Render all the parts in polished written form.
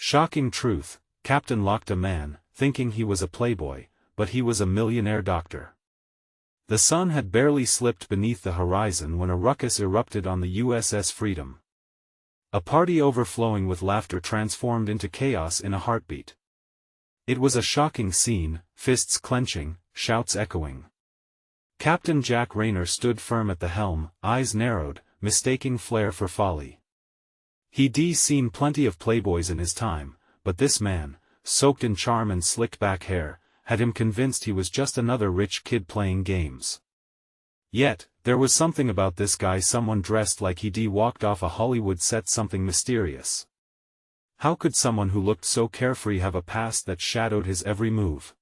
Shocking truth, Captain locked a man, thinking he was a playboy, but he was a millionaire doctor. The sun had barely slipped beneath the horizon when a ruckus erupted on the USS Freedom. A party overflowing with laughter transformed into chaos in a heartbeat. It was a shocking scene, fists clenching, shouts echoing. Captain Jack Rayner stood firm at the helm, eyes narrowed, mistaking flair for folly. He'd seen plenty of playboys in his time, but this man, soaked in charm and slicked back hair, had him convinced he was just another rich kid playing games. Yet, there was something about this guy, someone dressed like he'd walked off a Hollywood set, something mysterious. How could someone who looked so carefree have a past that shadowed his every move?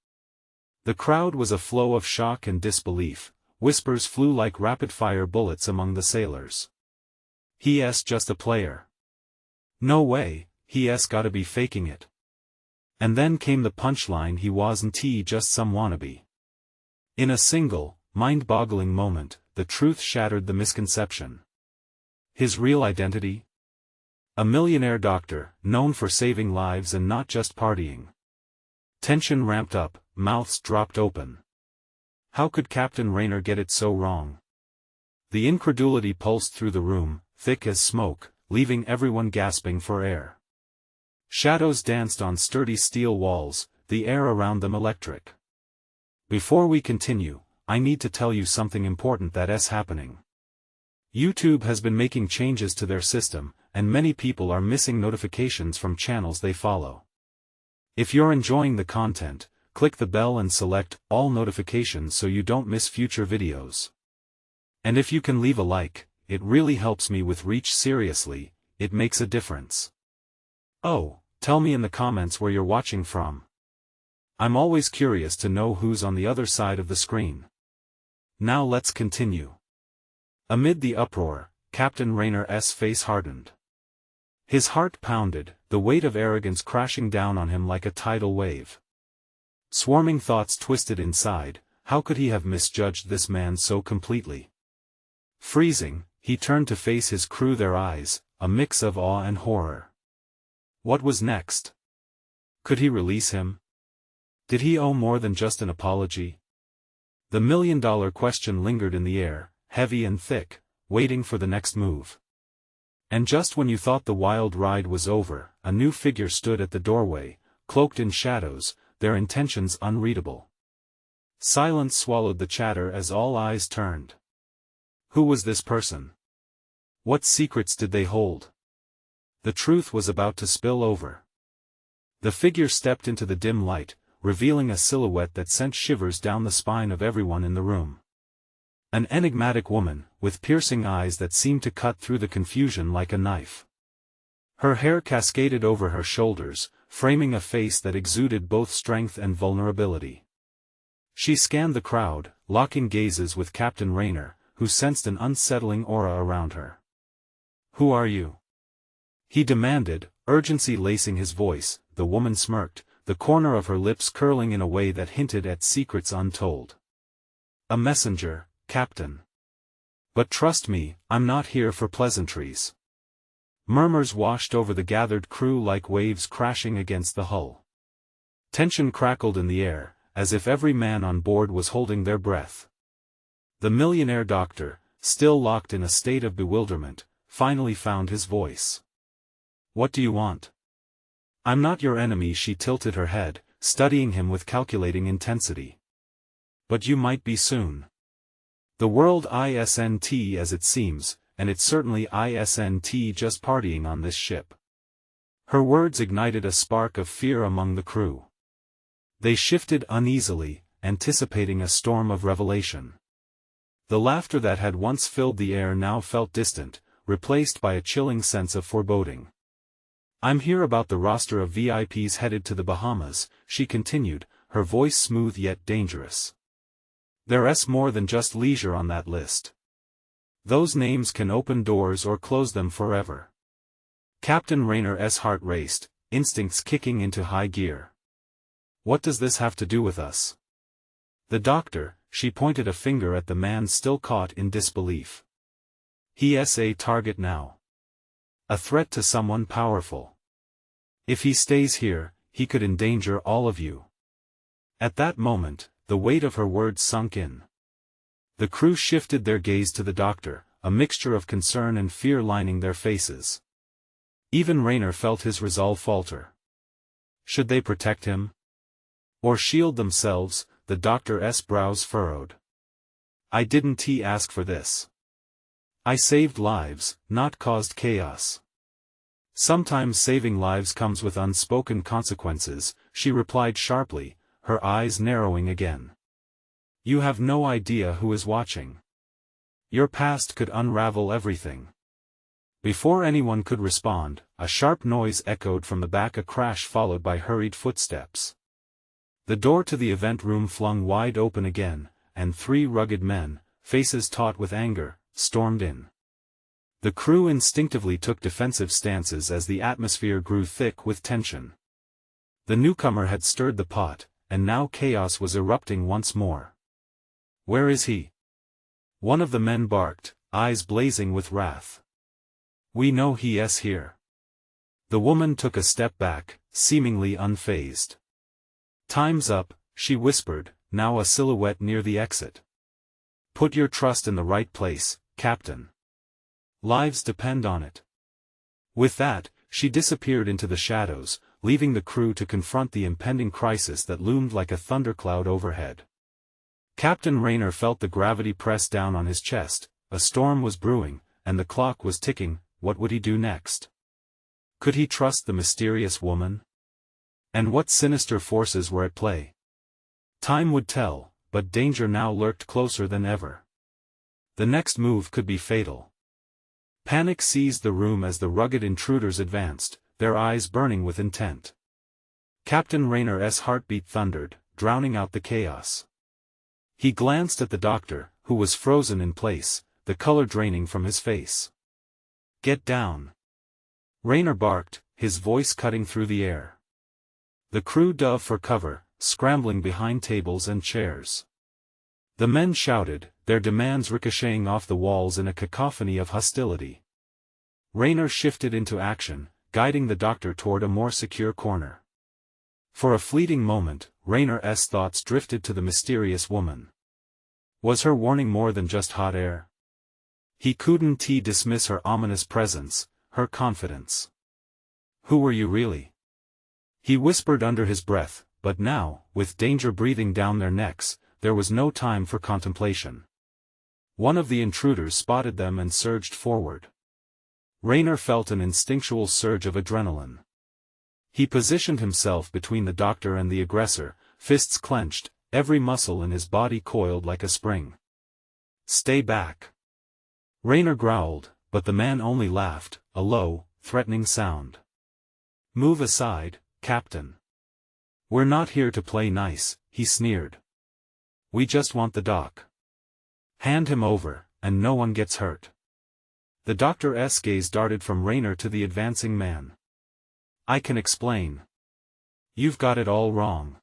The crowd was a flow of shock and disbelief, whispers flew like rapid-fire bullets among the sailors. He's just a player. No way, he's gotta be faking it. And then came the punchline: he wasn't just some wannabe. In a single, mind-boggling moment, the truth shattered the misconception. His real identity? A millionaire doctor, known for saving lives and not just partying. Tension ramped up, mouths dropped open. How could Captain Rayner get it so wrong? The incredulity pulsed through the room, thick as smoke, leaving everyone gasping for air. Shadows danced on sturdy steel walls, the air around them electric. Before we continue, I need to tell you something important that's happening. YouTube has been making changes to their system, and many people are missing notifications from channels they follow. If you're enjoying the content, click the bell and select all notifications so you don't miss future videos. And if you can leave a like, it really helps me with reach. Seriously, it makes a difference. Oh, tell me in the comments where you're watching from. I'm always curious to know who's on the other side of the screen. Now let's continue. Amid the uproar, Captain Rayner's face hardened. His heart pounded, the weight of arrogance crashing down on him like a tidal wave. Swarming thoughts twisted inside. How could he have misjudged this man so completely? Freezing, he turned to face his crew, their eyes, a mix of awe and horror. What was next? Could he release him? Did he owe more than just an apology? The million-dollar question lingered in the air, heavy and thick, waiting for the next move. And just when you thought the wild ride was over, a new figure stood at the doorway, cloaked in shadows, their intentions unreadable. Silence swallowed the chatter as all eyes turned. Who was this person? What secrets did they hold? The truth was about to spill over. The figure stepped into the dim light, revealing a silhouette that sent shivers down the spine of everyone in the room. An enigmatic woman, with piercing eyes that seemed to cut through the confusion like a knife. Her hair cascaded over her shoulders, framing a face that exuded both strength and vulnerability. She scanned the crowd, locking gazes with Captain Rayner, who sensed an unsettling aura around her. "Who are you?" he demanded, urgency lacing his voice. The woman smirked, the corner of her lips curling in a way that hinted at secrets untold. "A messenger, Captain. But trust me, I'm not here for pleasantries." Murmurs washed over the gathered crew like waves crashing against the hull. Tension crackled in the air, as if every man on board was holding their breath. The millionaire doctor, still locked in a state of bewilderment, finally found his voice. "What do you want?" "I'm not your enemy." She tilted her head, studying him with calculating intensity. "But you might be soon. The world isn't as it seems, and it's certainly isn't just partying on this ship." Her words ignited a spark of fear among the crew. They shifted uneasily, anticipating a storm of revelation. The laughter that had once filled the air now felt distant, replaced by a chilling sense of foreboding. "I'm here about the roster of VIPs headed to the Bahamas," she continued, her voice smooth yet dangerous. "There's more than just leisure on that list. Those names can open doors or close them forever." Captain Rayner's heart raced, instincts kicking into high gear. "What does this have to do with us?" "The doctor," she pointed a finger at the man still caught in disbelief. "He's a target now. A threat to someone powerful. If he stays here, he could endanger all of you. At that moment, the weight of her words sunk in. The crew shifted their gaze to the doctor, a mixture of concern and fear lining their faces. Even Rayner felt his resolve falter. Should they protect him? Or shield themselves? The doctor's brows furrowed. I didn't ask for this. I saved lives, not caused chaos. Sometimes saving lives comes with unspoken consequences, she replied sharply, her eyes narrowing again. You have no idea who is watching. Your past could unravel everything. Before anyone could respond, a sharp noise echoed from the back, a crash followed by hurried footsteps. The door to the event room flung wide open again, and 3 rugged men, faces taut with anger, stormed in. The crew instinctively took defensive stances as the atmosphere grew thick with tension. The newcomer had stirred the pot, and now chaos was erupting once more. Where is he? One of the men barked, eyes blazing with wrath. We know he is here. The woman took a step back, seemingly unfazed. Time's up, she whispered, now a silhouette near the exit. Put your trust in the right place, Captain. Lives depend on it. With that, she disappeared into the shadows, leaving the crew to confront the impending crisis that loomed like a thundercloud overhead. Captain Rayner felt the gravity press down on his chest. A storm was brewing, and the clock was ticking. What would he do next? Could he trust the mysterious woman? And what sinister forces were at play? Time would tell, but danger now lurked closer than ever. The next move could be fatal. Panic seized the room as the rugged intruders advanced, their eyes burning with intent. Captain Rayner's heartbeat thundered, drowning out the chaos. He glanced at the doctor, who was frozen in place, the color draining from his face. Get down! Rayner barked, his voice cutting through the air. The crew dove for cover, scrambling behind tables and chairs. The men shouted, their demands ricocheting off the walls in a cacophony of hostility. Rayner shifted into action, guiding the doctor toward a more secure corner. For a fleeting moment, Rayner's thoughts drifted to the mysterious woman. Was her warning more than just hot air? He couldn't dismiss her ominous presence, her confidence. Who were you really? He whispered under his breath, but now, with danger breathing down their necks, there was no time for contemplation. One of the intruders spotted them and surged forward. Rayner felt an instinctual surge of adrenaline. He positioned himself between the doctor and the aggressor, fists clenched, every muscle in his body coiled like a spring. Stay back! Rayner growled, but the man only laughed, a low, threatening sound. Move aside, Captain. We're not here to play nice, he sneered. We just want the doc. Hand him over, and no one gets hurt. The doctor's gaze darted from Rayner to the advancing man. I can explain. You've got it all wrong.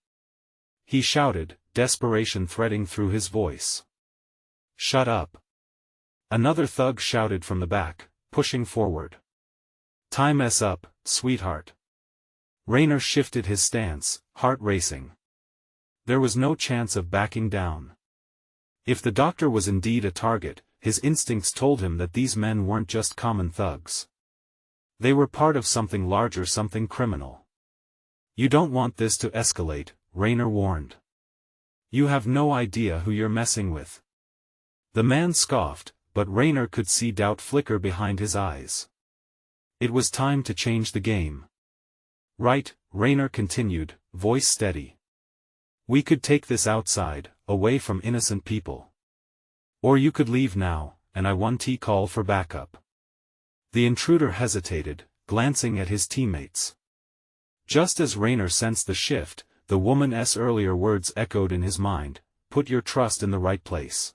He shouted, desperation threading through his voice. Shut up. Another thug shouted from the back, pushing forward. Time's up, sweetheart. Rayner shifted his stance, heart racing. There was no chance of backing down. If the doctor was indeed a target, his instincts told him that these men weren't just common thugs. They were part of something larger, something criminal. You don't want this to escalate, Rayner warned. You have no idea who you're messing with. The man scoffed, but Rayner could see doubt flicker behind his eyes. It was time to change the game. Right, Rayner continued, voice steady. We could take this outside, away from innocent people. Or you could leave now, and I want to call for backup. The intruder hesitated, glancing at his teammates. Just as Rayner sensed the shift, the woman's earlier words echoed in his mind, put your trust in the right place.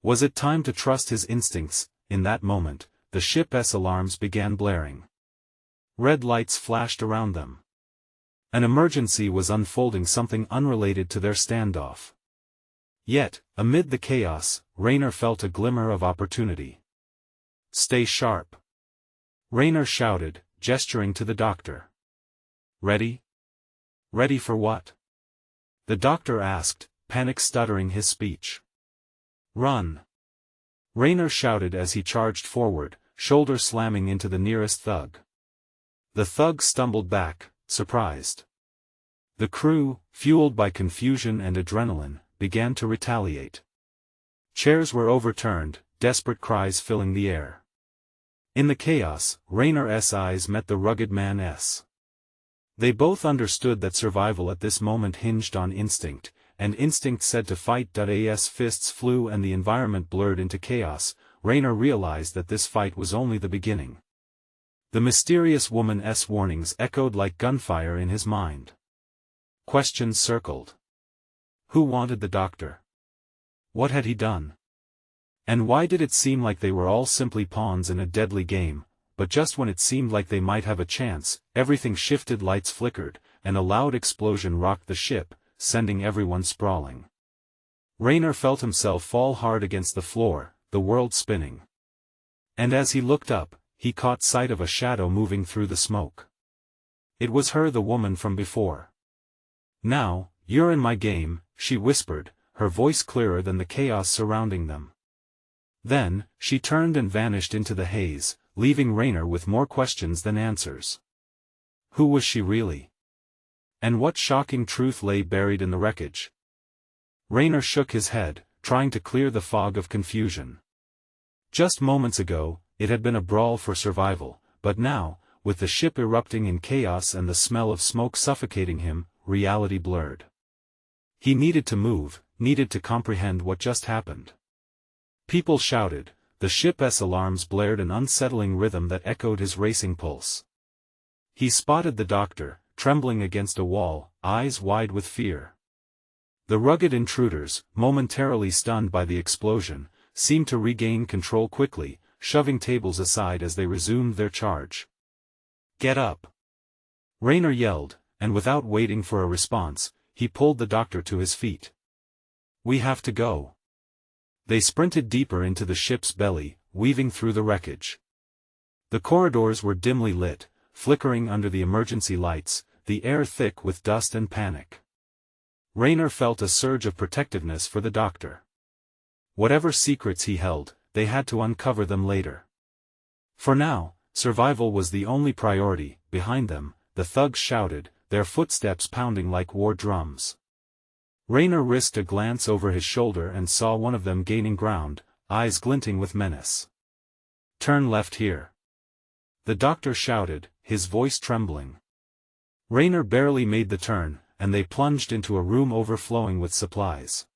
Was it time to trust his instincts? In that moment, the ship's alarms began blaring. Red lights flashed around them. An emergency was unfolding, something unrelated to their standoff. Yet, amid the chaos, Rayner felt a glimmer of opportunity. Stay sharp. Rayner shouted, gesturing to the doctor. Ready? Ready for what? The doctor asked, panic stuttering his speech. Run! Raynor shouted as he charged forward, shoulder slamming into the nearest thug. The thug stumbled back, surprised. The crew, fueled by confusion and adrenaline, began to retaliate. Chairs were overturned, desperate cries filling the air. In the chaos, Raynor's eyes met the rugged man's. They both understood that survival at this moment hinged on instinct, and instinct said to fight. As fists flew and the environment blurred into chaos, Raynor realized that this fight was only the beginning. The mysterious woman's warnings echoed like gunfire in his mind. Questions circled. Who wanted the doctor? What had he done? And why did it seem like they were all simply pawns in a deadly game? But just when it seemed like they might have a chance, everything shifted, lights flickered, and a loud explosion rocked the ship, sending everyone sprawling. Raynor felt himself fall hard against the floor, the world spinning. And as he looked up, he caught sight of a shadow moving through the smoke. It was her, the woman from before. Now, you're in my game, she whispered, her voice clearer than the chaos surrounding them. Then, she turned and vanished into the haze, leaving Raynor with more questions than answers. Who was she really? And what shocking truth lay buried in the wreckage? Raynor shook his head, trying to clear the fog of confusion. Just moments ago, it had been a brawl for survival, but now, with the ship erupting in chaos and the smell of smoke suffocating him, reality blurred. He needed to move, needed to comprehend what just happened. People shouted, the ship's alarms blared an unsettling rhythm that echoed his racing pulse. He spotted the doctor, trembling against a wall, eyes wide with fear. The rugged intruders, momentarily stunned by the explosion, seemed to regain control quickly, shoving tables aside as they resumed their charge. Get up! Raynor yelled, and without waiting for a response, he pulled the doctor to his feet. We have to go. They sprinted deeper into the ship's belly, weaving through the wreckage. The corridors were dimly lit, flickering under the emergency lights, the air thick with dust and panic. Raynor felt a surge of protectiveness for the doctor. Whatever secrets he held, they had to uncover them later. For now, survival was the only priority. Behind them, the thugs shouted, their footsteps pounding like war drums. Raynor risked a glance over his shoulder and saw one of them gaining ground, eyes glinting with menace. Turn left here. The doctor shouted, his voice trembling. Raynor barely made the turn, and they plunged into a room overflowing with supplies.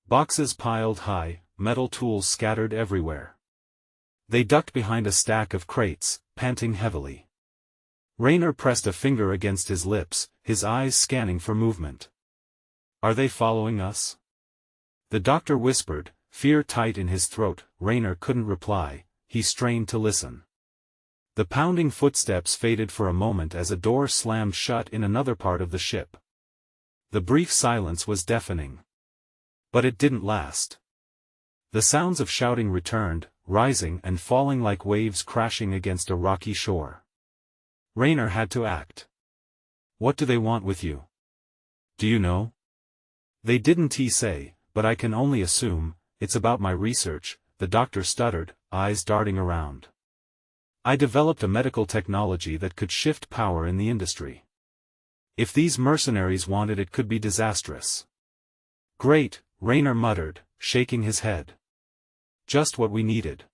Boxes piled high, metal tools scattered everywhere. They ducked behind a stack of crates, panting heavily. Raynor pressed a finger against his lips, his eyes scanning for movement. Are they following us? The doctor whispered, fear tight in his throat. Raynor couldn't reply, he strained to listen. The pounding footsteps faded for a moment as a door slammed shut in another part of the ship. The brief silence was deafening. But it didn't last. The sounds of shouting returned, rising and falling like waves crashing against a rocky shore. Raynor had to act. What do they want with you? Do you know? They didn't say, but I can only assume, it's about my research, the doctor stuttered, eyes darting around. I developed a medical technology that could shift power in the industry. If these mercenaries want it, it could be disastrous. Great, Raynor muttered, shaking his head. Just what we needed.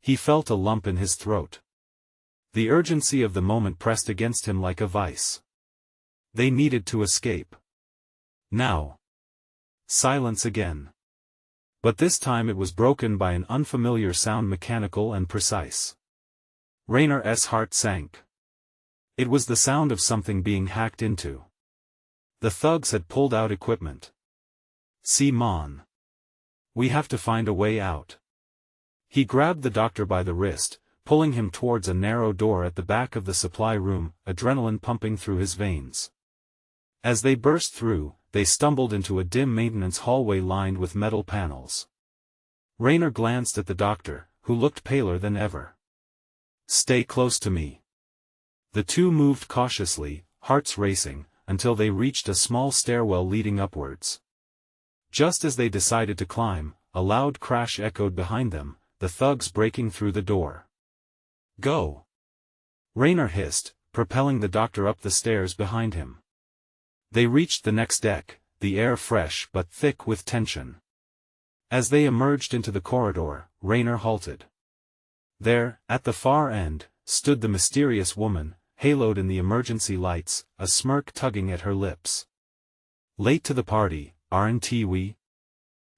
He felt a lump in his throat. The urgency of the moment pressed against him like a vice. They needed to escape. Now. Silence again. But this time it was broken by an unfamiliar sound, mechanical and precise. Raynor's heart sank. It was the sound of something being hacked into. The thugs had pulled out equipment. Simon. We have to find a way out. He grabbed the doctor by the wrist, pulling him towards a narrow door at the back of the supply room, adrenaline pumping through his veins. As they burst through, they stumbled into a dim maintenance hallway lined with metal panels. Raynor glanced at the doctor, who looked paler than ever. Stay close to me. The two moved cautiously, hearts racing, until they reached a small stairwell leading upwards. Just as they decided to climb, a loud crash echoed behind them, the thugs breaking through the door. "Go!" Raynor hissed, propelling the doctor up the stairs behind him. They reached the next deck, the air fresh but thick with tension. As they emerged into the corridor, Raynor halted. There, at the far end, stood the mysterious woman, haloed in the emergency lights, a smirk tugging at her lips. "Late to the party, aren't we?"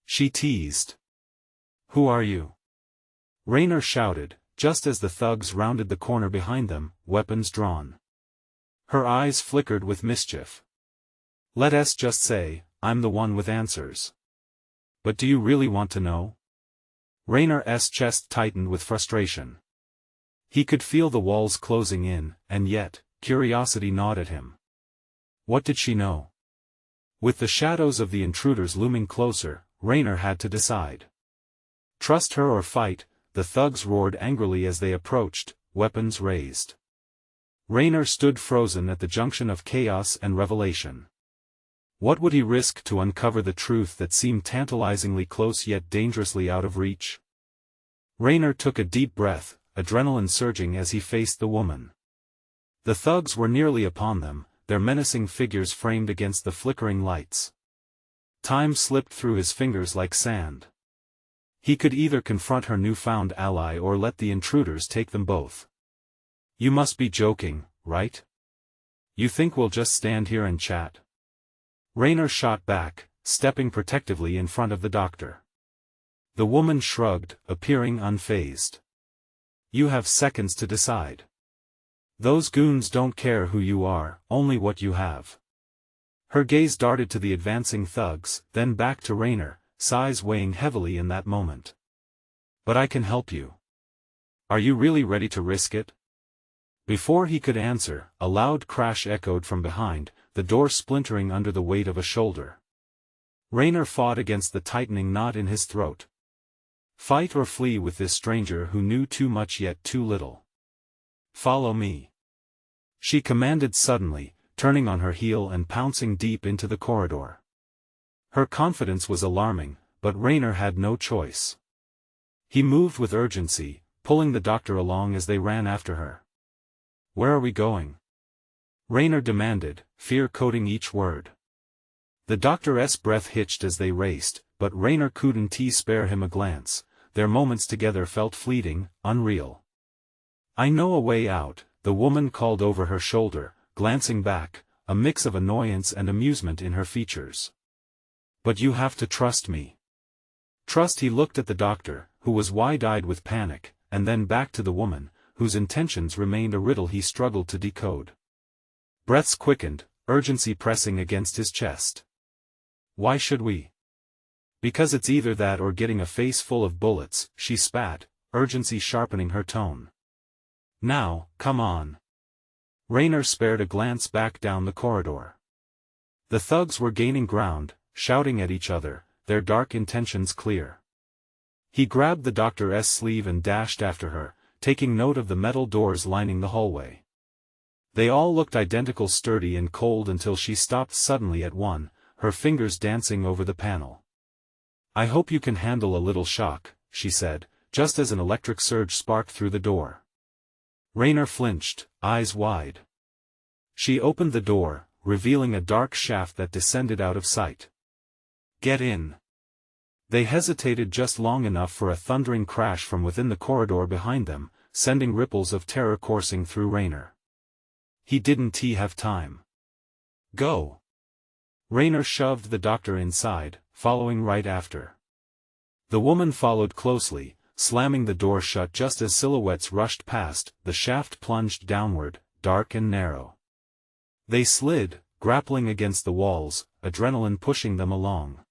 she teased. "Who are you?" Raynor shouted, just as the thugs rounded the corner behind them, weapons drawn. Her eyes flickered with mischief. "Let us just say, I'm the one with answers." "But do you really want to know?" Raynor's chest tightened with frustration. He could feel the walls closing in, and yet, curiosity gnawed at him. What did she know? With the shadows of the intruders looming closer, Raynor had to decide. Trust her or fight, the thugs roared angrily as they approached, weapons raised. Raynor stood frozen at the junction of chaos and revelation. What would he risk to uncover the truth that seemed tantalizingly close yet dangerously out of reach? Raynor took a deep breath, adrenaline surging as he faced the woman. The thugs were nearly upon them, their menacing figures framed against the flickering lights. Time slipped through his fingers like sand. He could either confront her newfound ally or let the intruders take them both. "You must be joking, right? You think we'll just stand here and chat?" Raynor shot back, stepping protectively in front of the doctor. The woman shrugged, appearing unfazed. "You have seconds to decide. Those goons don't care who you are, only what you have." Her gaze darted to the advancing thugs, then back to Raynor, sighs weighing heavily in that moment. "But I can help you. Are you really ready to risk it?" Before he could answer, a loud crash echoed from behind, the door splintering under the weight of a shoulder. Raynor fought against the tightening knot in his throat. Fight or flee with this stranger who knew too much yet too little. "Follow me," she commanded suddenly, turning on her heel and pouncing deep into the corridor. Her confidence was alarming, but Raynor had no choice. He moved with urgency, pulling the doctor along as they ran after her. "Where are we going?" Raynor demanded, fear coating each word. The doctor's breath hitched as they raced, but Raynor couldn't spare him a glance. Their moments together felt fleeting, unreal. "I know a way out," the woman called over her shoulder, glancing back, a mix of annoyance and amusement in her features. "But you have to trust me." Trust. He looked at the doctor, who was wide-eyed with panic, and then back to the woman, whose intentions remained a riddle he struggled to decode. Breaths quickened, urgency pressing against his chest. "Why should we?" "Because it's either that or getting a face full of bullets," she spat, urgency sharpening her tone. "Now, come on." Raynor spared a glance back down the corridor. The thugs were gaining ground, shouting at each other, their dark intentions clear. He grabbed the doctor's sleeve and dashed after her, taking note of the metal doors lining the hallway. They all looked identical, sturdy and cold, until she stopped suddenly at one, her fingers dancing over the panel. "I hope you can handle a little shock," she said, just as an electric surge sparked through the door. Raynor flinched, eyes wide. She opened the door, revealing a dark shaft that descended out of sight. "Get in." They hesitated just long enough for a thundering crash from within the corridor behind them, sending ripples of terror coursing through Raynor. He didn't have time. "Go." Raynor shoved the doctor inside, following right after. The woman followed closely, slamming the door shut just as silhouettes rushed past. The shaft plunged downward, dark and narrow. They slid, grappling against the walls, adrenaline pushing them along.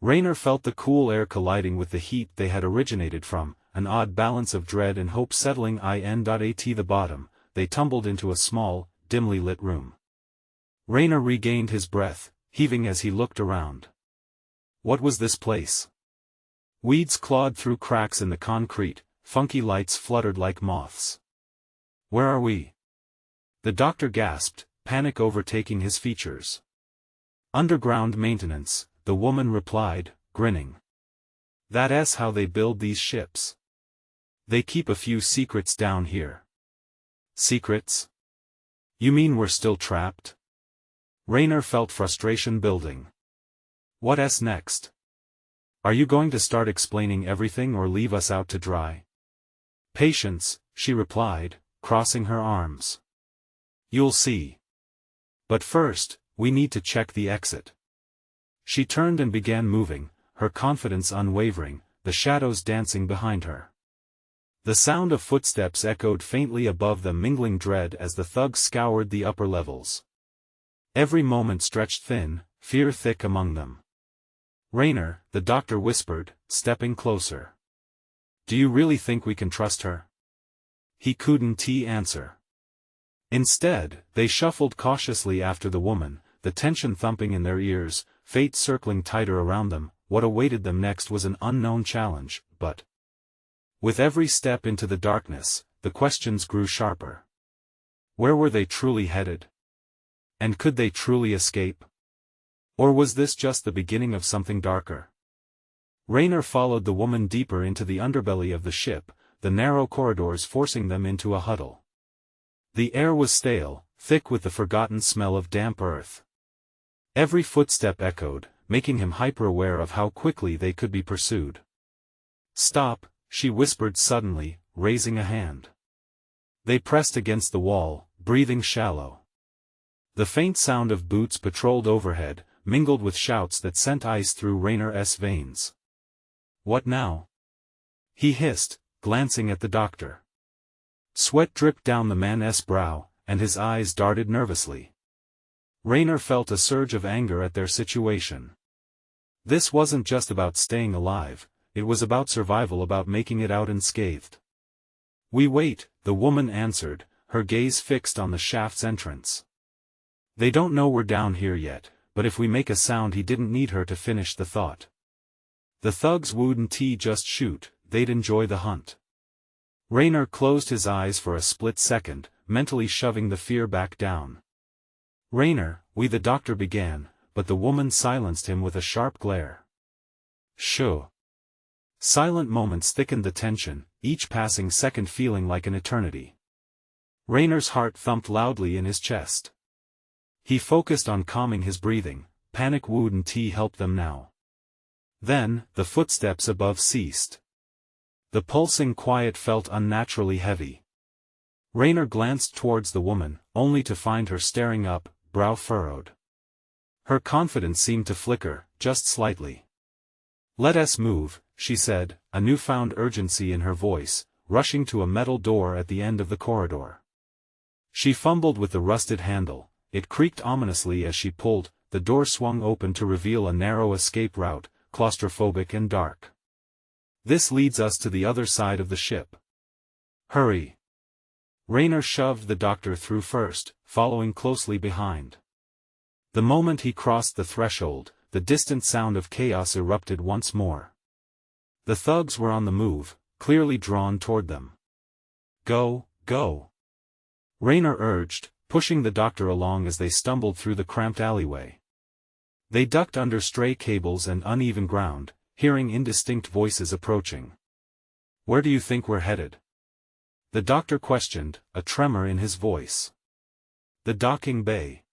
Raynor felt the cool air colliding with the heat they had originated from, an odd balance of dread and hope settling in. At the bottom, they tumbled into a small, dimly lit room. Raynor regained his breath, heaving as he looked around. What was this place? Weeds clawed through cracks in the concrete, funky lights fluttered like moths. "Where are we?" The doctor gasped, panic overtaking his features. Underground maintenance, the woman replied, grinning. That's how they build these ships. They keep a few secrets down here. Secrets? You mean we're still trapped? Raynor felt frustration building. What's next? Are you going to start explaining everything or leave us out to dry? Patience, she replied, crossing her arms. You'll see. But first, we need to check the exit. She turned and began moving, her confidence unwavering, the shadows dancing behind her. The sound of footsteps echoed faintly above them, mingling dread as the thugs scoured the upper levels. Every moment stretched thin, fear thick among them. Raynor, the doctor whispered, stepping closer. Do you really think we can trust her? He couldn't answer. Instead, they shuffled cautiously after the woman, the tension thumping in their ears, fate circling tighter around them. What awaited them next was an unknown challenge, but with every step into the darkness, the questions grew sharper. Where were they truly headed? And could they truly escape? Or was this just the beginning of something darker? Raynor followed the woman deeper into the underbelly of the ship, the narrow corridors forcing them into a huddle. The air was stale, thick with the forgotten smell of damp earth. Every footstep echoed, making him hyper-aware of how quickly they could be pursued. Stop, she whispered suddenly, raising a hand. They pressed against the wall, breathing shallow. The faint sound of boots patrolled overhead, mingled with shouts that sent ice through Raynor's veins. What now? He hissed, glancing at the doctor. Sweat dripped down the man's brow, and his eyes darted nervously. Raynor felt a surge of anger at their situation. This wasn't just about staying alive, it was about survival, about making it out unscathed. We wait, the woman answered, her gaze fixed on the shaft's entrance. They don't know we're down here yet, but if we make a sound. He didn't need her to finish the thought. The thugs wouldn't just shoot, they'd enjoy the hunt. Raynor closed his eyes for a split second, mentally shoving the fear back down. Raynor, the doctor began, but the woman silenced him with a sharp glare. Shoo. Silent moments thickened the tension, each passing second feeling like an eternity. Raynor's heart thumped loudly in his chest. He focused on calming his breathing, panic wouldn't help them now. Then, the footsteps above ceased. The pulsing quiet felt unnaturally heavy. Raynor glanced towards the woman, only to find her staring up, brow furrowed. Her confidence seemed to flicker, just slightly. Let us move, she said, a newfound urgency in her voice, rushing to a metal door at the end of the corridor. She fumbled with the rusted handle, it creaked ominously as she pulled, the door swung open to reveal a narrow escape route, claustrophobic and dark. This leads us to the other side of the ship. Hurry. Raynor shoved the doctor through first, following closely behind. The moment he crossed the threshold, the distant sound of chaos erupted once more. The thugs were on the move, clearly drawn toward them. Go, go. Raynor urged, pushing the doctor along as they stumbled through the cramped alleyway. They ducked under stray cables and uneven ground, hearing indistinct voices approaching. Where do you think we're headed? The doctor questioned, a tremor in his voice. The docking bay.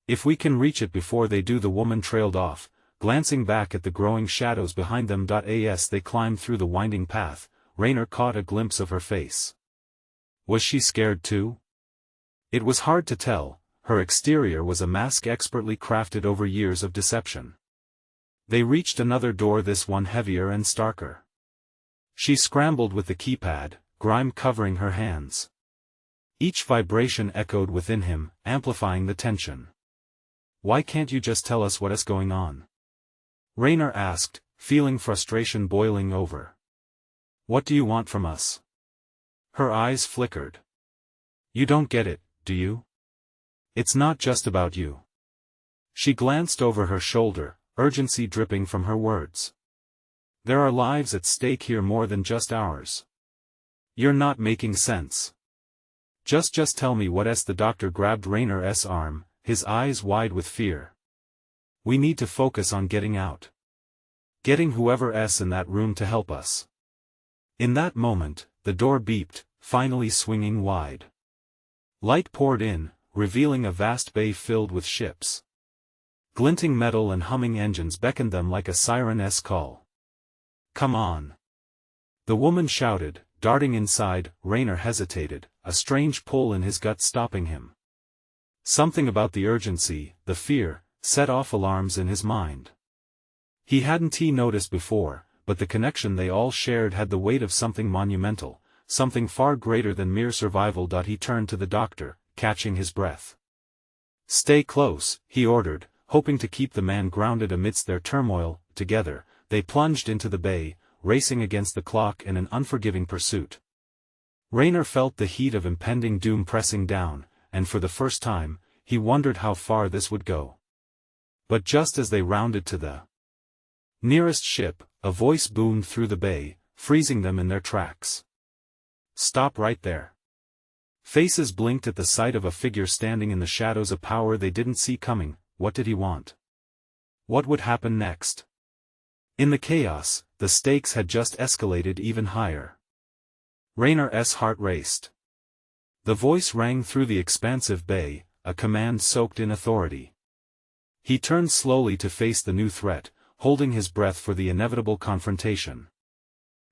If we can reach it before they do. The woman trailed off, glancing back at the growing shadows behind them. As they climbed through the winding path, Raynor caught a glimpse of her face. Was she scared too? It was hard to tell, her exterior was a mask expertly crafted over years of deception. They reached another door, this one heavier and starker. She scrambled with the keypad, grime covering her hands. Each vibration echoed within him, amplifying the tension. Why can't you just tell us what is going on? Raynor asked, feeling frustration boiling over. What do you want from us? Her eyes flickered. You don't get it, do you? It's not just about you. She glanced over her shoulder, urgency dripping from her words. There are lives at stake here, more than just ours. You're not making sense. Just tell me what the doctor grabbed Raynor's arm, his eyes wide with fear. We need to focus on getting out. Getting whoever's in that room to help us. In that moment, the door beeped, finally swinging wide. Light poured in, revealing a vast bay filled with ships. Glinting metal and humming engines beckoned them like a siren's call. Come on. The woman shouted, darting inside. Raynor hesitated, a strange pull in his gut stopping him. Something about the urgency, the fear, set off alarms in his mind. He hadn't noticed before, but the connection they all shared had the weight of something monumental, something far greater than mere survival. He turned to the doctor, catching his breath. Stay close, he ordered, hoping to keep the man grounded amidst their turmoil. Together, they plunged into the bay, racing against the clock in an unforgiving pursuit. Raynor felt the heat of impending doom pressing down, and for the first time, he wondered how far this would go. But just as they rounded to the nearest ship, a voice boomed through the bay, freezing them in their tracks. Stop right there. Faces blinked at the sight of a figure standing in the shadows, a power they didn't see coming. What did he want? What would happen next? In the chaos, the stakes had just escalated even higher. Raynor's heart raced. The voice rang through the expansive bay, a command soaked in authority. He turned slowly to face the new threat, holding his breath for the inevitable confrontation.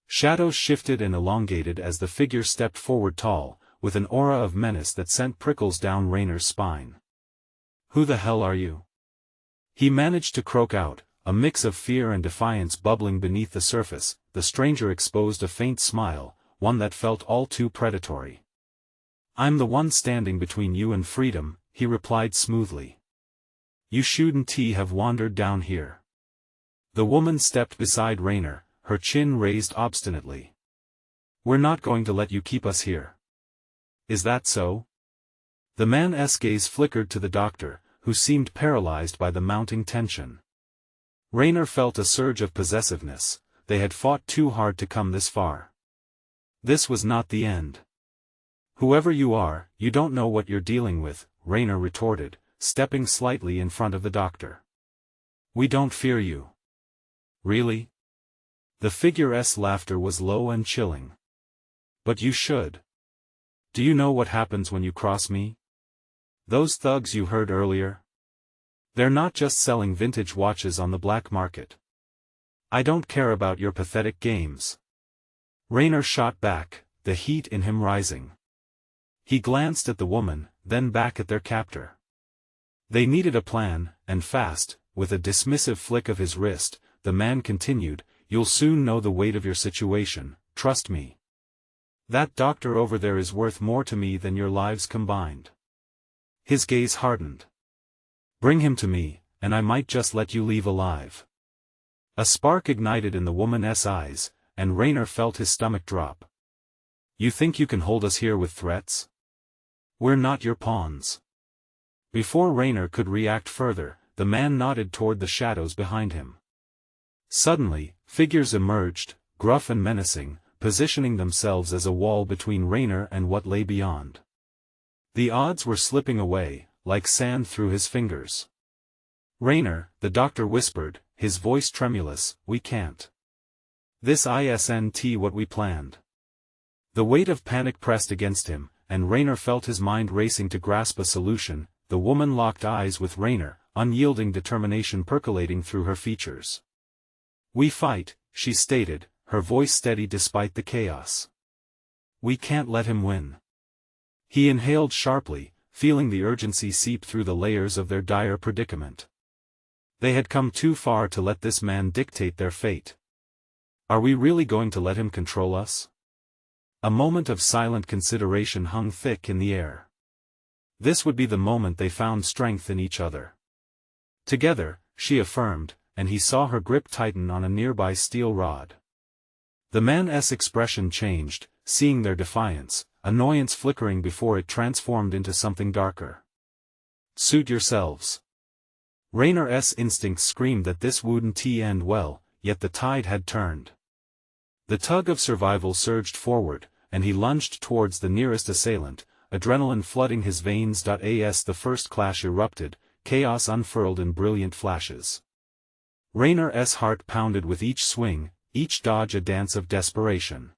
Shadows shifted and elongated as the figure stepped forward, tall, with an aura of menace that sent prickles down Raynor's spine. Who the hell are you? He managed to croak out, a mix of fear and defiance bubbling beneath the surface. The stranger exposed a faint smile, one that felt all too predatory. I'm the one standing between you and freedom, he replied smoothly. You shouldn't have wandered down here. The woman stepped beside Raynor, her chin raised obstinately. We're not going to let you keep us here. Is that so? The man's gaze flickered to the doctor, who seemed paralyzed by the mounting tension. Raynor felt a surge of possessiveness. They had fought too hard to come this far. This was not the end. Whoever you are, you don't know what you're dealing with, Raynor retorted, stepping slightly in front of the doctor. We don't fear you. Really? The figure's laughter was low and chilling. But you should. Do you know what happens when you cross me? Those thugs you heard earlier? They're not just selling vintage watches on the black market. I don't care about your pathetic games. Raynor shot back, the heat in him rising. He glanced at the woman, then back at their captor. They needed a plan, and fast. With a dismissive flick of his wrist, the man continued, You'll soon know the weight of your situation, trust me. That doctor over there is worth more to me than your lives combined. His gaze hardened. Bring him to me, and I might just let you leave alive. A spark ignited in the woman's eyes, and Raynor felt his stomach drop. You think you can hold us here with threats? We're not your pawns. Before Raynor could react further, the man nodded toward the shadows behind him. Suddenly, figures emerged, gruff and menacing, positioning themselves as a wall between Raynor and what lay beyond. The odds were slipping away, like sand through his fingers. Raynor, the doctor whispered, his voice tremulous, we can't. This isn't what we planned. The weight of panic pressed against him, and Raynor felt his mind racing to grasp a solution. The woman locked eyes with Raynor, unyielding determination percolating through her features. We fight, she stated, her voice steady despite the chaos. We can't let him win. He inhaled sharply, feeling the urgency seep through the layers of their dire predicament. They had come too far to let this man dictate their fate. Are we really going to let him control us? A moment of silent consideration hung thick in the air. This would be the moment they found strength in each other. Together, she affirmed, and he saw her grip tighten on a nearby steel rod. The man's expression changed, seeing their defiance, annoyance flickering before it transformed into something darker. Suit yourselves. Raynor's instincts screamed that this wouldn't end well, yet the tide had turned. The tug of survival surged forward, and he lunged towards the nearest assailant, adrenaline flooding his veins. As the first clash erupted, chaos unfurled in brilliant flashes. Raynor's heart pounded with each swing, each dodge a dance of desperation.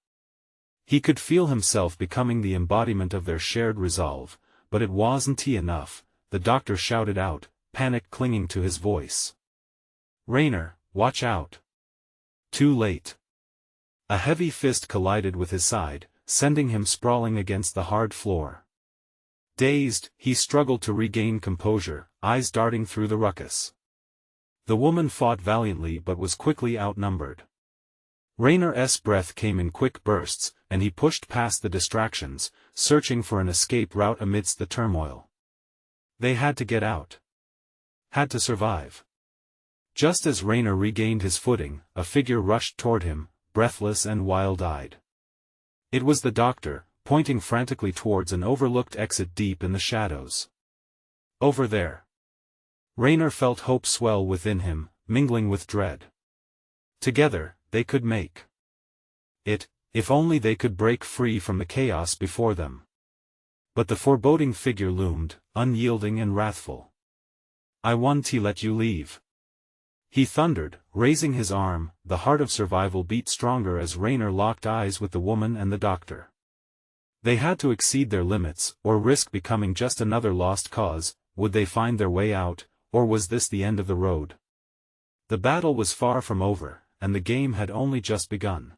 He could feel himself becoming the embodiment of their shared resolve, but it wasn't enough. The doctor shouted out, panic clinging to his voice. "Raynor, watch out!" Too late. A heavy fist collided with his side, sending him sprawling against the hard floor. Dazed, he struggled to regain composure, eyes darting through the ruckus. The woman fought valiantly but was quickly outnumbered. Raynor's breath came in quick bursts, and he pushed past the distractions, searching for an escape route amidst the turmoil. They had to get out. Had to survive. Just as Raynor regained his footing, a figure rushed toward him, breathless and wild-eyed. It was the doctor, pointing frantically towards an overlooked exit deep in the shadows. Over there. Raynor felt hope swell within him, mingling with dread. Together, they could make it, if only they could break free from the chaos before them. But the foreboding figure loomed, unyielding and wrathful. "I want to let you leave," he thundered, raising his arm. The heart of survival beat stronger as Raynor locked eyes with the woman and the doctor. They had to exceed their limits, or risk becoming just another lost cause. Would they find their way out, or was this the end of the road? The battle was far from over, and the game had only just begun.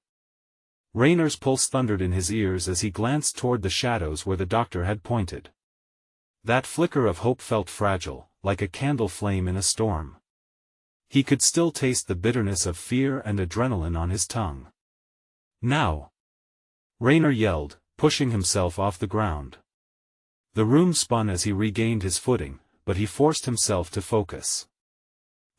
Raynor's pulse thundered in his ears as he glanced toward the shadows where the doctor had pointed. That flicker of hope felt fragile, like a candle flame in a storm. He could still taste the bitterness of fear and adrenaline on his tongue. "Now!" Raynor yelled, pushing himself off the ground. The room spun as he regained his footing, but he forced himself to focus.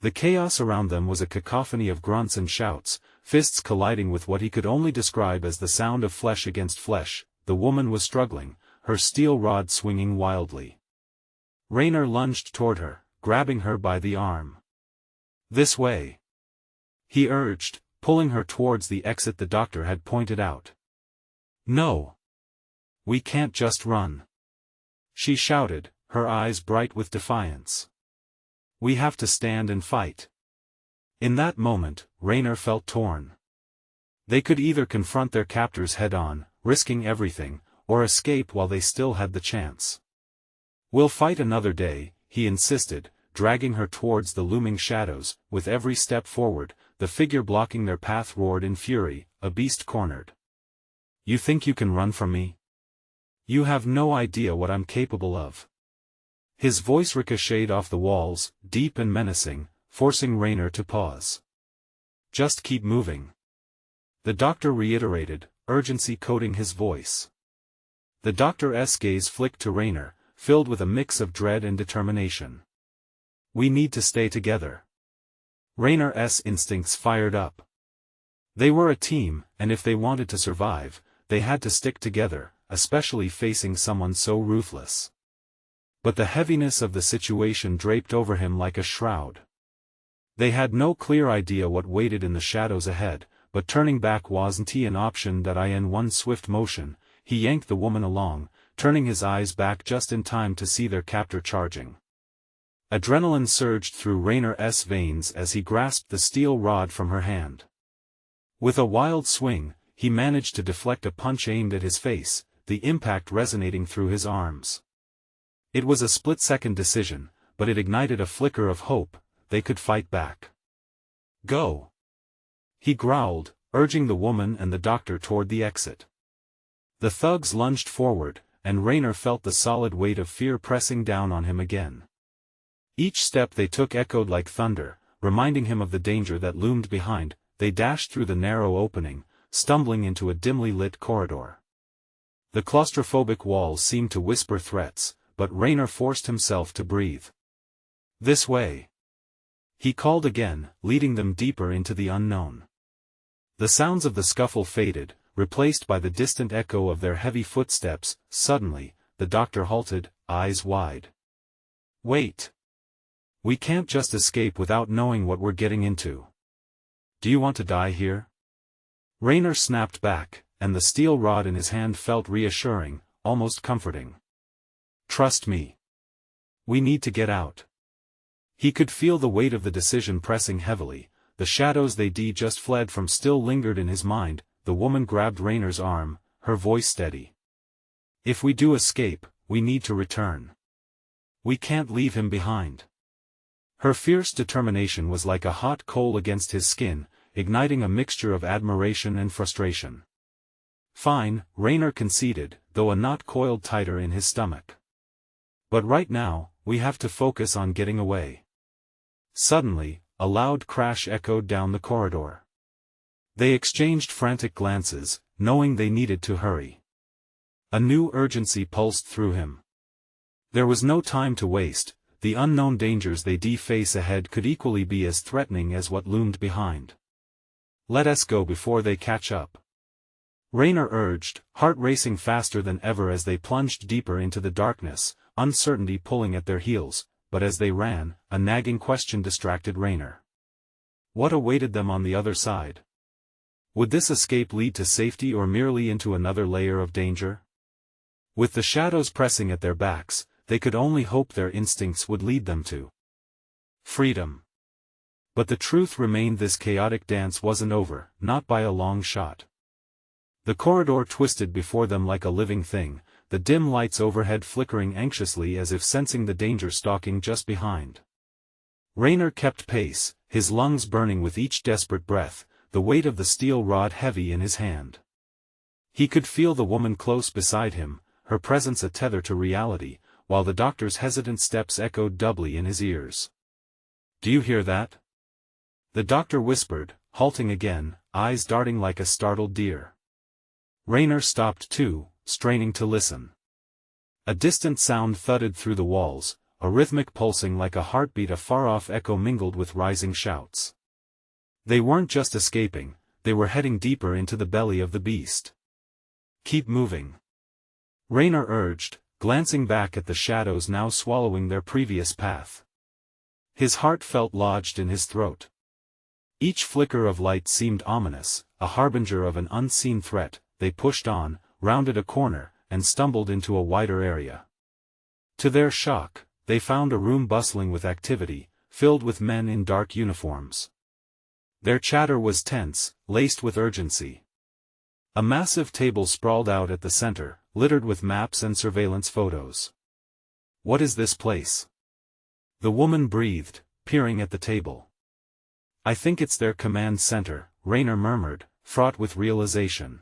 The chaos around them was a cacophony of grunts and shouts, fists colliding with what he could only describe as the sound of flesh against flesh. The woman was struggling, her steel rod swinging wildly. Raynor lunged toward her, grabbing her by the arm. "This way," he urged, pulling her towards the exit the doctor had pointed out. "No. We can't just run," she shouted, her eyes bright with defiance. "We have to stand and fight." In that moment, Raynor felt torn. They could either confront their captors head-on, risking everything, or escape while they still had the chance. "We'll fight another day," he insisted, dragging her towards the looming shadows. With every step forward, the figure blocking their path roared in fury, a beast cornered. "You think you can run from me? You have no idea what I'm capable of." His voice ricocheted off the walls, deep and menacing, forcing Raynor to pause. "Just keep moving," the doctor reiterated, urgency coating his voice. The doctor's gaze flicked to Raynor, filled with a mix of dread and determination. "We need to stay together." Raynor's instincts fired up. They were a team, and if they wanted to survive, they had to stick together, especially facing someone so ruthless. But the heaviness of the situation draped over him like a shroud. They had no clear idea what waited in the shadows ahead, but turning back wasn't an option. In one swift motion, he yanked the woman along, turning his eyes back just in time to see their captor charging. Adrenaline surged through Raynor's veins as he grasped the steel rod from her hand. With a wild swing, he managed to deflect a punch aimed at his face, the impact resonating through his arms. It was a split-second decision, but it ignited a flicker of hope. They could fight back. "Go!" he growled, urging the woman and the doctor toward the exit. The thugs lunged forward, and Raynor felt the solid weight of fear pressing down on him again. Each step they took echoed like thunder, reminding him of the danger that loomed behind. They dashed through the narrow opening, stumbling into a dimly lit corridor. The claustrophobic walls seemed to whisper threats, but Raynor forced himself to breathe. "This way," he called again, leading them deeper into the unknown. The sounds of the scuffle faded, replaced by the distant echo of their heavy footsteps. Suddenly, the doctor halted, eyes wide. "Wait. We can't just escape without knowing what we're getting into. Do you want to die here?" Raynor snapped back, and the steel rod in his hand felt reassuring, almost comforting. Trust me. We need to get out. He could feel the weight of the decision pressing heavily. The shadows they just fled from still lingered in his mind. The woman grabbed Rayner's arm, her voice steady. If we do escape, we need to return. We can't leave him behind. Her fierce determination was like a hot coal against his skin, igniting a mixture of admiration and frustration. Fine, Rayner conceded, though a knot coiled tighter in his stomach. But right now, we have to focus on getting away. Suddenly, a loud crash echoed down the corridor. They exchanged frantic glances, knowing they needed to hurry. A new urgency pulsed through him. There was no time to waste. The unknown dangers they face ahead could equally be as threatening as what loomed behind. Let us go before they catch up. Rayner urged, heart racing faster than ever as they plunged deeper into the darkness, uncertainty pulling at their heels, but as they ran, a nagging question distracted Rayner. What awaited them on the other side? Would this escape lead to safety or merely into another layer of danger? With the shadows pressing at their backs, they could only hope their instincts would lead them to freedom. But the truth remained, this chaotic dance wasn't over, not by a long shot. The corridor twisted before them like a living thing, the dim lights overhead flickering anxiously as if sensing the danger stalking just behind. Rayner kept pace, his lungs burning with each desperate breath, the weight of the steel rod heavy in his hand. He could feel the woman close beside him, her presence a tether to reality, while the doctor's hesitant steps echoed doubly in his ears. Do you hear that? The doctor whispered, halting again, eyes darting like a startled deer. Rayner stopped too, straining to listen. A distant sound thudded through the walls, a rhythmic pulsing like a heartbeat, a far-off echo mingled with rising shouts. They weren't just escaping, they were heading deeper into the belly of the beast. Keep moving. Rayner urged, glancing back at the shadows now swallowing their previous path. His heart felt lodged in his throat. Each flicker of light seemed ominous, a harbinger of an unseen threat. They pushed on, rounded a corner, and stumbled into a wider area. To their shock, they found a room bustling with activity, filled with men in dark uniforms. Their chatter was tense, laced with urgency. A massive table sprawled out at the center, littered with maps and surveillance photos. What is this place? The woman breathed, peering at the table. I think it's their command center, Rayner murmured, fraught with realization.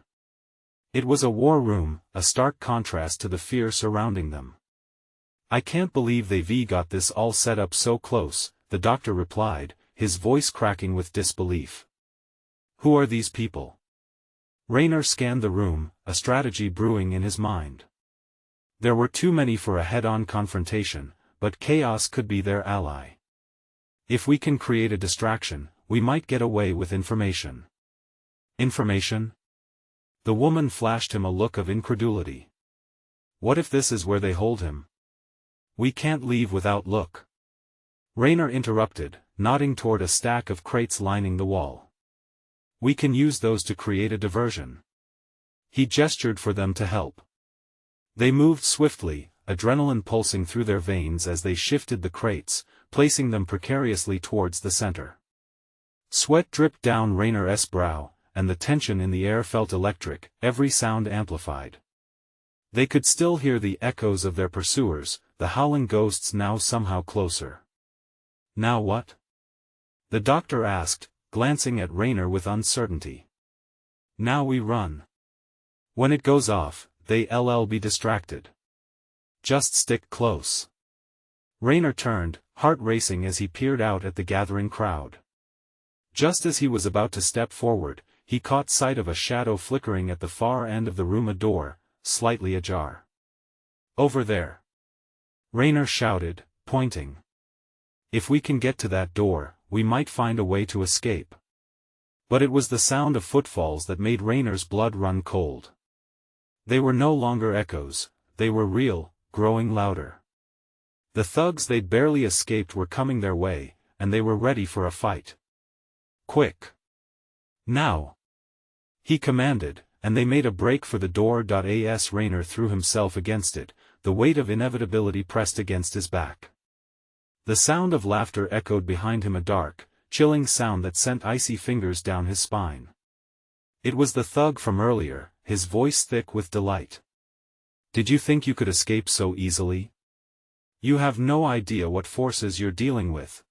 It was a war room, a stark contrast to the fear surrounding them. I can't believe they've got this all set up so close, the doctor replied, his voice cracking with disbelief. Who are these people? Rayner scanned the room, a strategy brewing in his mind. There were too many for a head-on confrontation, but chaos could be their ally. If we can create a distraction, we might get away with information. Information? The woman flashed him a look of incredulity. What if this is where they hold him? We can't leave without look. Rayner interrupted, nodding toward a stack of crates lining the wall. We can use those to create a diversion. He gestured for them to help. They moved swiftly, adrenaline pulsing through their veins as they shifted the crates, placing them precariously towards the center. Sweat dripped down Rayner's brow, and the tension in the air felt electric, every sound amplified. They could still hear the echoes of their pursuers, the howling ghosts now somehow closer. Now what? The doctor asked, glancing at Rayner with uncertainty. Now we run. When it goes off, they'll be distracted. Just stick close. Rayner turned, heart racing as he peered out at the gathering crowd. Just as he was about to step forward, he caught sight of a shadow flickering at the far end of the room, a door, slightly ajar. Over there! Rayner shouted, pointing. If we can get to that door, we might find a way to escape. But it was the sound of footfalls that made Rayner's blood run cold. They were no longer echoes, they were real, growing louder. The thugs they'd barely escaped were coming their way, and they were ready for a fight. Quick! Now! He commanded, and they made a break for the door. As Rayner threw himself against it, the weight of inevitability pressed against his back. The sound of laughter echoed behind him, a dark, chilling sound that sent icy fingers down his spine. It was the thug from earlier, his voice thick with delight. "Did you think you could escape so easily? You have no idea what forces you're dealing with."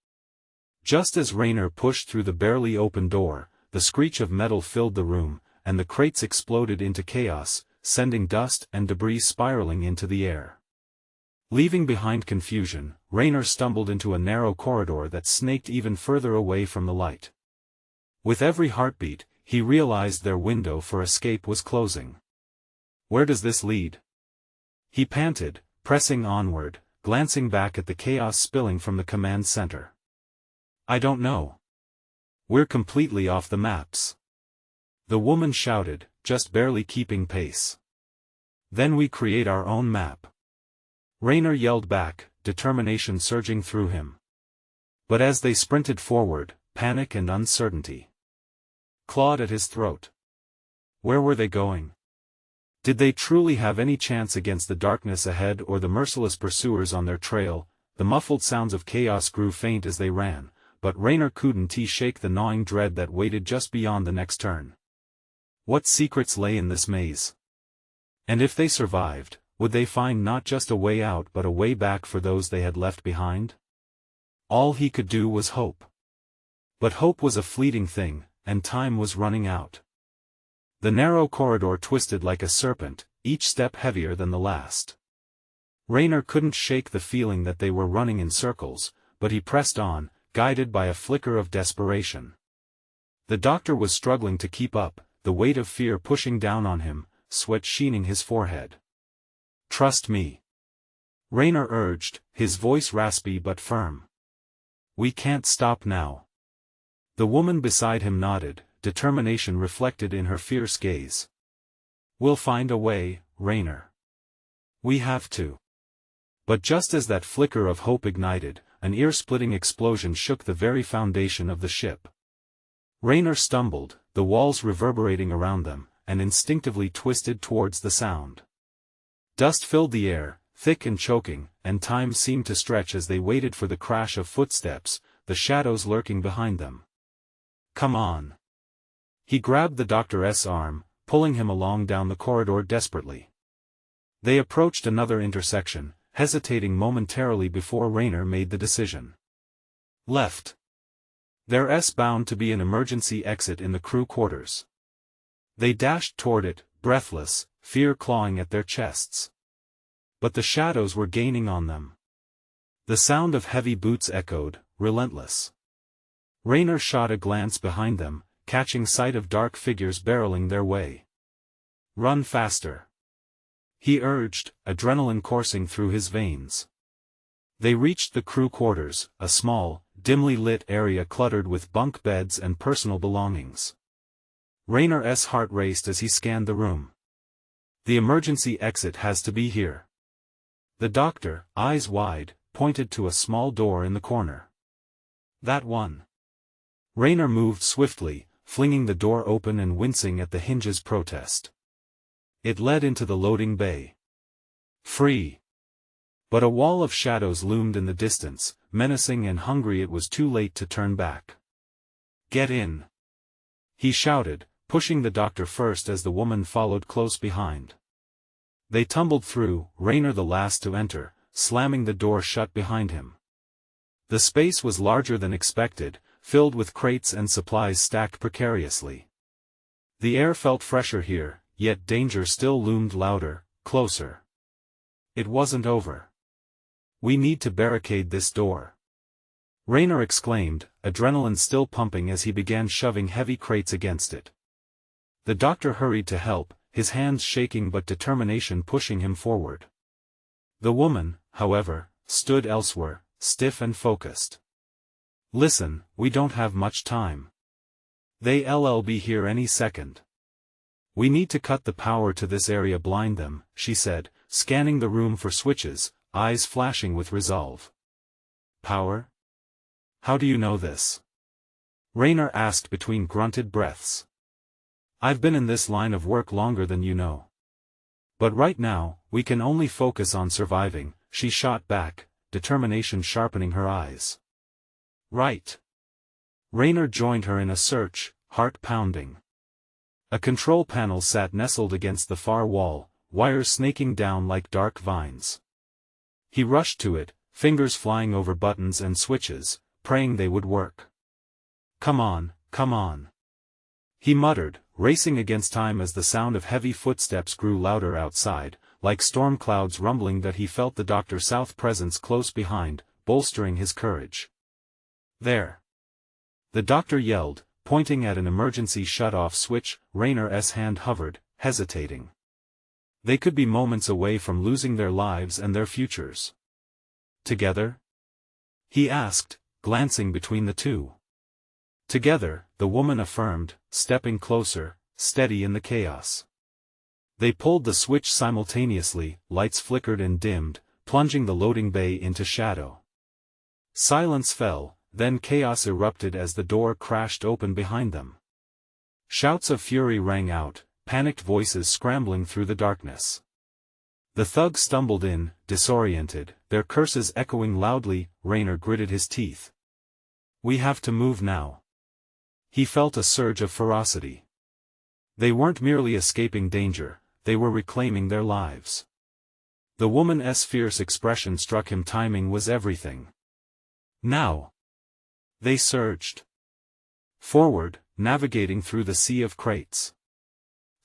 Just as Raynor pushed through the barely open door, the screech of metal filled the room, and the crates exploded into chaos, sending dust and debris spiraling into the air. Leaving behind confusion, Raynor stumbled into a narrow corridor that snaked even further away from the light. With every heartbeat, he realized their window for escape was closing. "Where does this lead?" he panted, pressing onward, glancing back at the chaos spilling from the command center. "I don't know. We're completely off the maps," the woman shouted, just barely keeping pace. "Then we create our own map," Raynor yelled back, determination surging through him. But as they sprinted forward, panic and uncertainty clawed at his throat. Where were they going? Did they truly have any chance against the darkness ahead or the merciless pursuers on their trail? The muffled sounds of chaos grew faint as they ran, but Raynor couldn't shake the gnawing dread that waited just beyond the next turn. What secrets lay in this maze? And if they survived, would they find not just a way out but a way back for those they had left behind? All he could do was hope. But hope was a fleeting thing, and time was running out. The narrow corridor twisted like a serpent, each step heavier than the last. Raynor couldn't shake the feeling that they were running in circles, but he pressed on, guided by a flicker of desperation. The doctor was struggling to keep up, the weight of fear pushing down on him, sweat sheening his forehead. "Trust me," Raynor urged, his voice raspy but firm. "We can't stop now." The woman beside him nodded, determination reflected in her fierce gaze. "We'll find a way, Raynor. We have to." But just as that flicker of hope ignited, an ear-splitting explosion shook the very foundation of the ship. Raynor stumbled, the walls reverberating around them, and instinctively twisted towards the sound. Dust filled the air, thick and choking, and time seemed to stretch as they waited for the crash of footsteps, the shadows lurking behind them. "Come on." He grabbed the doctor's arm, pulling him along down the corridor desperately. They approached another intersection, hesitating momentarily before Raynor made the decision. Left. There's bound to be an emergency exit in the crew quarters. They dashed toward it, breathless, fear clawing at their chests. But the shadows were gaining on them. The sound of heavy boots echoed, relentless. Raynor shot a glance behind them, catching sight of dark figures barreling their way. "Run faster," he urged, adrenaline coursing through his veins. They reached the crew quarters, a small, dimly lit area cluttered with bunk beds and personal belongings. Raynor's heart raced as he scanned the room. "The emergency exit has to be here." The doctor, eyes wide, pointed to a small door in the corner. "That one." Raynor moved swiftly, flinging the door open and wincing at the hinge's protest. It led into the loading bay. Free. But a wall of shadows loomed in the distance, menacing and hungry. It was too late to turn back. "Get in," he shouted, pushing the doctor first as the woman followed close behind. They tumbled through, Raynor the last to enter, slamming the door shut behind him. The space was larger than expected, filled with crates and supplies stacked precariously. The air felt fresher here, yet danger still loomed louder, closer. It wasn't over. "We need to barricade this door," Raynor exclaimed, adrenaline still pumping as he began shoving heavy crates against it. The doctor hurried to help, his hands shaking but determination pushing him forward. The woman, however, stood elsewhere, stiff and focused. "Listen, we don't have much time. They'll be here any second. We need to cut the power to this area, blind them," she said, scanning the room for switches, eyes flashing with resolve. "Power? How do you know this?" Raynor asked between grunted breaths. "I've been in this line of work longer than you know." But right now, we can only focus on surviving, she shot back, determination sharpening her eyes. Right. Raynor joined her in a search, heart pounding. A control panel sat nestled against the far wall, wires snaking down like dark vines. He rushed to it, fingers flying over buttons and switches, praying they would work. Come on, come on. He muttered, racing against time as the sound of heavy footsteps grew louder outside, like storm clouds rumbling that he felt the Dr. South presence close behind, bolstering his courage. There. The doctor yelled, pointing at an emergency shut-off switch. Raynor's hand hovered, hesitating. They could be moments away from losing their lives and their futures. Together? He asked, glancing between the two. Together, the woman affirmed, stepping closer, steady in the chaos. They pulled the switch simultaneously, lights flickered and dimmed, plunging the loading bay into shadow. Silence fell, then chaos erupted as the door crashed open behind them. Shouts of fury rang out, panicked voices scrambling through the darkness. The thugs stumbled in, disoriented, their curses echoing loudly. Raynor gritted his teeth. We have to move now. He felt a surge of ferocity. They weren't merely escaping danger, they were reclaiming their lives. The woman's fierce expression struck him. Timing was everything. Now. They surged forward, navigating through the sea of crates.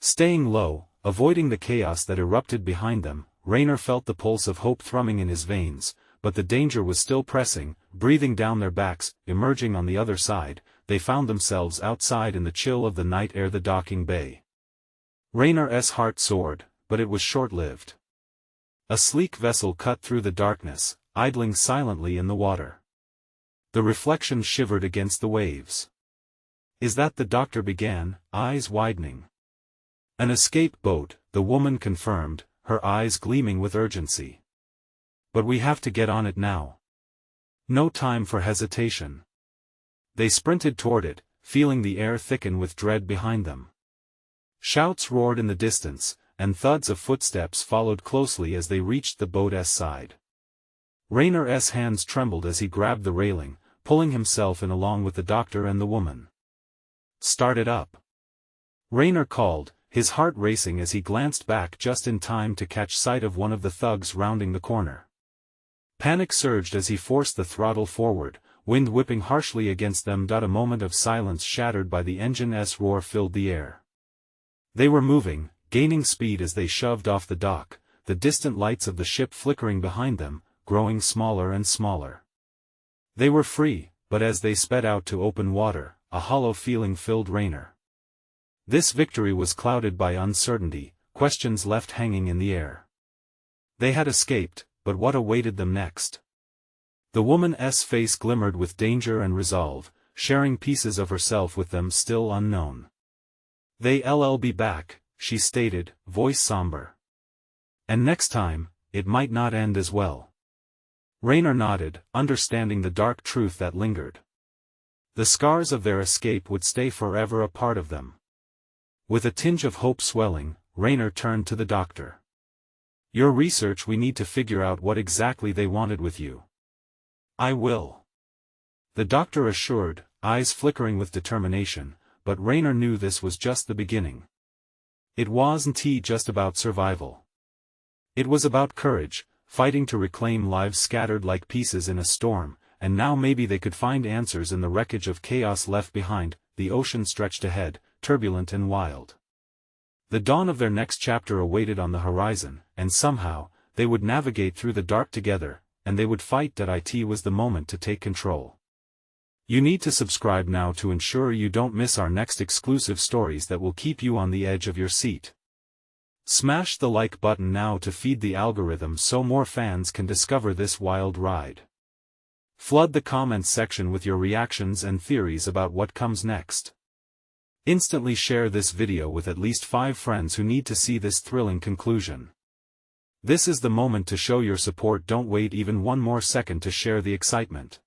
Staying low, avoiding the chaos that erupted behind them, Raynor felt the pulse of hope thrumming in his veins, but the danger was still pressing, breathing down their backs. Emerging on the other side, they found themselves outside in the chill of the night air. The docking bay. Raynor's heart soared, but it was short-lived. A sleek vessel cut through the darkness, idling silently in the water. The reflection shivered against the waves. Is that the doctor began, eyes widening. An escape boat, the woman confirmed, her eyes gleaming with urgency. But we have to get on it now. No time for hesitation. They sprinted toward it, feeling the air thicken with dread behind them. Shouts roared in the distance, and thuds of footsteps followed closely as they reached the boat's side. Raynor's hands trembled as he grabbed the railing, pulling himself in along with the doctor and the woman. Start it up. Raynor called, his heart racing as he glanced back just in time to catch sight of one of the thugs rounding the corner. Panic surged as he forced the throttle forward, wind whipping harshly against them. A moment of silence shattered by the engine's roar filled the air. They were moving, gaining speed as they shoved off the dock, the distant lights of the ship flickering behind them, growing smaller and smaller. They were free, but as they sped out to open water, a hollow feeling filled Raynor. This victory was clouded by uncertainty, questions left hanging in the air. They had escaped, but what awaited them next? The woman's face glimmered with danger and resolve, sharing pieces of herself with them still unknown. They'll be back, she stated, voice somber. And next time, it might not end as well. Raynor nodded, understanding the dark truth that lingered. The scars of their escape would stay forever a part of them. With a tinge of hope swelling, Raynor turned to the doctor. Your research, we need to figure out what exactly they wanted with you. I will. The doctor assured, eyes flickering with determination, but Raynor knew this was just the beginning. It wasn't just about survival. It was about courage, fighting to reclaim lives scattered like pieces in a storm, and now maybe they could find answers in the wreckage of chaos left behind. The ocean stretched ahead, turbulent and wild. The dawn of their next chapter awaited on the horizon, and somehow, they would navigate through the dark together, and they would fight. It was the moment to take control. You need to subscribe now to ensure you don't miss our next exclusive stories that will keep you on the edge of your seat. Smash the like button now to feed the algorithm so more fans can discover this wild ride. Flood the comments section with your reactions and theories about what comes next. Instantly share this video with at least 5 friends who need to see this thrilling conclusion. This is the moment to show your support. Don't wait even one more second to share the excitement.